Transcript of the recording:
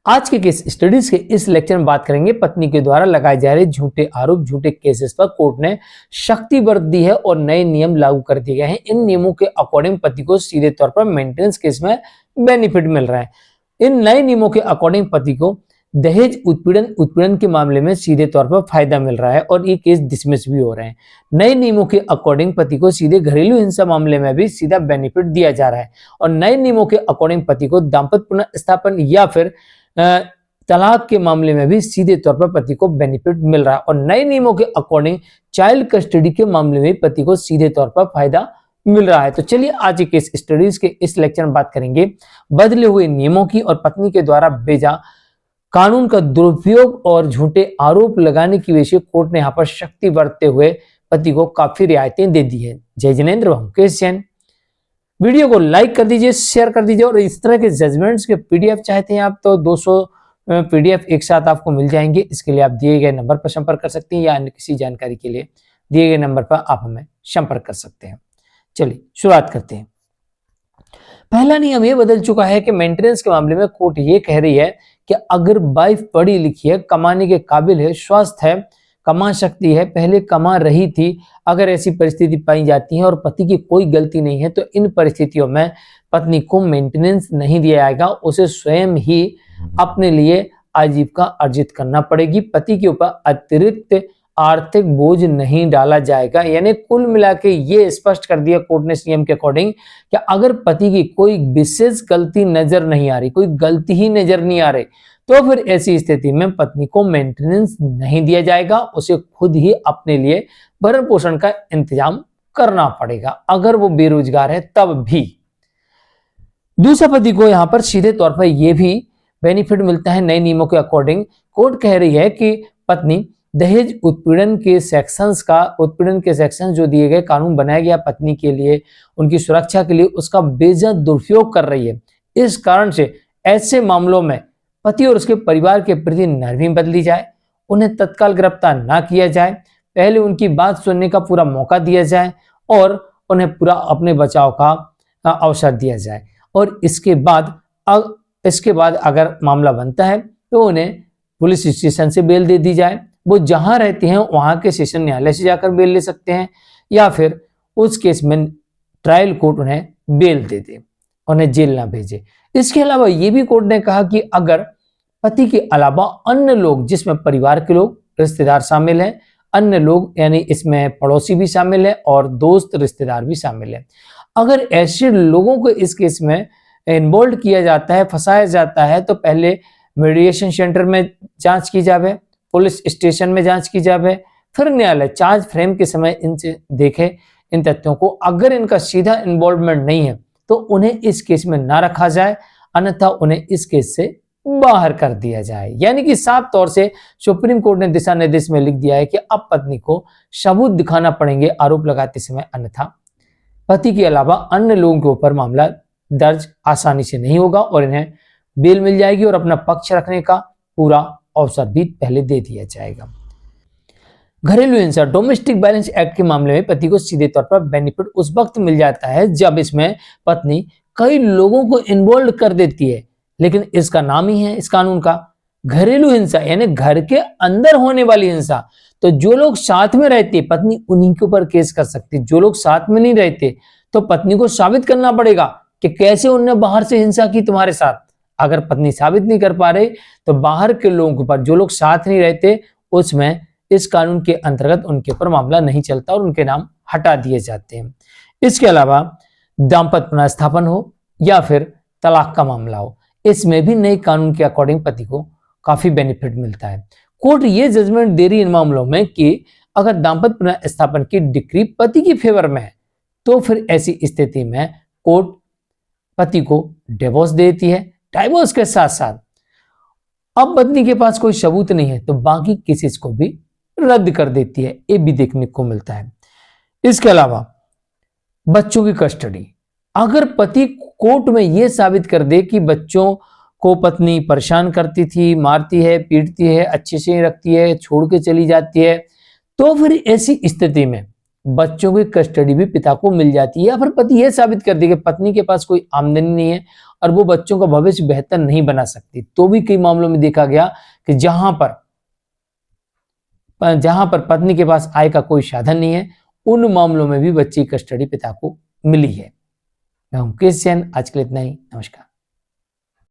आज के case studies के इस लेक्चर में बात करेंगे पत्नी के द्वारा लगाए जा रहे झूठे आरोप, झूठे केसेस पर कोर्ट ने शक्ति बरत दी है और नए नियम लागू कर दिए गए हैं। इन नियमों के अकॉर्डिंग पति को सीधे तौर पर मेंटेनेंस केस में बेनिफिट मिल रहा है। इन नए नियमों के अकॉर्डिंग पति को दहेज उत्पीड़न के मामले में सीधे तौर पर फायदा मिल रहा है और ये केस डिसमिस भी हो रहे हैं। नए नियमों के अकॉर्डिंग पति को सीधे घरेलू हिंसा मामले में भी सीधा बेनिफिट दिया जा रहा है और नए नियमों के अकॉर्डिंग पति को दाम्पत्य पुनर्स्थापन या फिर तलाक के मामले में भी सीधे तौर पर पति को बेनिफिट मिल रहा है और नए नियमों के अकॉर्डिंग चाइल्ड कस्टडी के मामले में पति को सीधे तौर पर फायदा मिल रहा है। तो चलिए आज के केस स्टडीज के इस लेक्चर में बात करेंगे बदले हुए नियमों की और पत्नी के द्वारा बेजा कानून का दुरुपयोग और झूठे आरोप लगाने की वजह से कोर्ट ने यहाँ पर शक्ति बरतते हुए पति को काफी रियायतें दे दी है। जय जिनेंद्र, मुकेश जैन। वीडियो को लाइक कर दीजिए, शेयर कर दीजिए और इस तरह के जजमेंट्स के पीडीएफ चाहते हैं आप तो 200 पीडीएफ एक साथ आपको मिल जाएंगे। इसके लिए आप दिए गए नंबर पर संपर्क कर सकते हैं या अन्य किसी जानकारी के लिए दिए गए नंबर पर आप हमें संपर्क कर सकते हैं। चलिए शुरुआत करते हैं। पहला नियम ये बदल चुका है कि मेंटेनेंस के मामले में कोर्ट ये कह रही है कि अगर वाइफ पढ़ी लिखी है, कमाने के काबिल है, स्वस्थ है, कमा सकती है, पहले कमा रही थी, अगर ऐसी परिस्थिति पाई जाती है और पति की कोई गलती नहीं है तो इन परिस्थितियों में पत्नी को मेंटेनेंस नहीं दिया जाएगा, उसे स्वयं ही अपने लिए आजीविका अर्जित करना पड़ेगी। पति के ऊपर अतिरिक्त आर्थिक बोझ नहीं डाला जाएगा। यानी कुल मिला के ये स्पष्ट कर दिया कोर्ट ने नियम के अकॉर्डिंग कि अगर पति की कोई विशेष गलती नजर नहीं आ रही, कोई गलती ही नजर नहीं आ रही, तो फिर ऐसी स्थिति में पत्नी को मेंटेनेंस नहीं दिया जाएगा, उसे खुद ही अपने लिए भरण पोषण का इंतजाम करना पड़ेगा। अगर वो बेरोजगार है तब भी। दूसरा, पति को यहां पर सीधे तौर पर यह भी बेनिफिट मिलता है नए नियमों के अकॉर्डिंग। कोर्ट कह रही है कि पत्नी दहेज उत्पीड़न के सेक्शन जो दिए गए, कानून बनाया गया पत्नी के लिए, उनकी सुरक्षा के लिए, उसका बेजा दुरुपयोग कर रही है। इस कारण से ऐसे मामलों में पति और उसके परिवार के प्रति नरमी बदली जाए, उन्हें तत्काल गिरफ्तार ना किया जाए, पहले उनकी बात सुनने का पूरा मौका दिया जाए और उन्हें पूरा अपने बचाव का अवसर दिया जाए और इसके बाद अगर मामला बनता है तो उन्हें पुलिस स्टेशन से बेल दे दी जाए। वो जहां रहते हैं वहां के सेशन न्यायालय से जाकर बेल ले सकते हैं या फिर उस केस में ट्रायल कोर्ट उन्हें बेल दे दे, उन्हें जेल ना भेजे। इसके अलावा ये भी कोर्ट ने कहा कि अगर पति के अलावा अन्य लोग, जिसमें परिवार के लोग, रिश्तेदार शामिल हैं, अन्य लोग यानी इसमें पड़ोसी भी शामिल है और दोस्त रिश्तेदार भी शामिल है, अगर ऐसे लोगों को इस केस में इन्वॉल्व किया जाता है, फंसाया जाता है, तो पहले मीडिएशन सेंटर में जांच की जावे, पुलिस स्टेशन में जांच की जावे, फिर न्यायालय चार्ज फ्रेम के समय इनसे देखे इन तथ्यों को। अगर इनका सीधा इन्वॉल्वमेंट नहीं है तो उन्हें इस केस में ना रखा जाए, अन्यथा उन्हें इस केस से बाहर कर दिया जाए। यानी कि साफ तौर से सुप्रीम कोर्ट ने दिशा निर्देश में लिख दिया है कि अब पत्नी को सबूत दिखाना पड़ेंगे आरोप लगाते समय, अन्यथा पति के अलावा अन्य लोगों के ऊपर मामला दर्ज आसानी से नहीं होगा और इन्हें बेल मिल जाएगी और अपना पक्ष रखने का पूरा अवसर भी पहले दे दिया जाएगा। घरेलू हिंसा डोमेस्टिक वायलेंस एक्ट के मामले में पति को सीधे तौर पर बेनिफिट उस वक्त मिल जाता है जब इसमें पत्नी कई लोगों को इन्वॉल्व कर देती है, लेकिन इसका नाम ही है इस कानून का घरेलू हिंसा, यानी घर के अंदर होने वाली हिंसा। तो जो लोग साथ में रहते पत्नी उन्हीं के ऊपर केस कर सकती, जो लोग साथ में नहीं रहते तो पत्नी को साबित करना पड़ेगा कि कैसे उन्होंने बाहर से हिंसा की तुम्हारे साथ। अगर पत्नी साबित नहीं कर पा रही तो बाहर के लोगों के ऊपर, जो लोग साथ नहीं रहते, उसमें इस कानून के अंतर्गत उनके ऊपर मामला नहीं चलता और उनके नाम हटा दिए जाते हैं। इसके अलावा दाम्पत्य पुनर्स्थापन हो या फिर तलाक का मामला हो, इसमें भी नए कानून के अकॉर्डिंग पति को काफी बेनिफिट मिलता है। कोर्ट ये जजमेंट दे रही है इन मामलों में कि अगर दाम्पत्य पुनर्स्थापन की डिक्री पति की फेवर में है तो फिर ऐसी स्थिति में कोर्ट पति को डिवोर्स देती है। डिवोर्स के साथ साथ अब पत्नी के पास कोई सबूत नहीं है तो बाकी केसेस को भी रद्द कर देती है, ये भी देखने को मिलता है। इसके अलावा बच्चों की कस्टडी, अगर पति कोर्ट में यह साबित कर दे कि बच्चों को पत्नी परेशान करती थी, मारती है, पीटती है, अच्छे से रखती है, छोड़ के चली जाती है, तो फिर ऐसी स्थिति में बच्चों की कस्टडी भी पिता को मिल जाती है, या फिर पति यह साबित कर दे कि पत्नी के पास कोई आमदनी नहीं है और वो बच्चों का भविष्य बेहतर नहीं बना सकती, तो भी कई मामलों में देखा गया कि जहां पर पत्नी के पास आय का कोई साधन नहीं है, उन मामलों में भी बच्चे की कस्टडी पिता को मिली है। मैं हूं केश जैन, आज के लिए इतना ही। नमस्कार।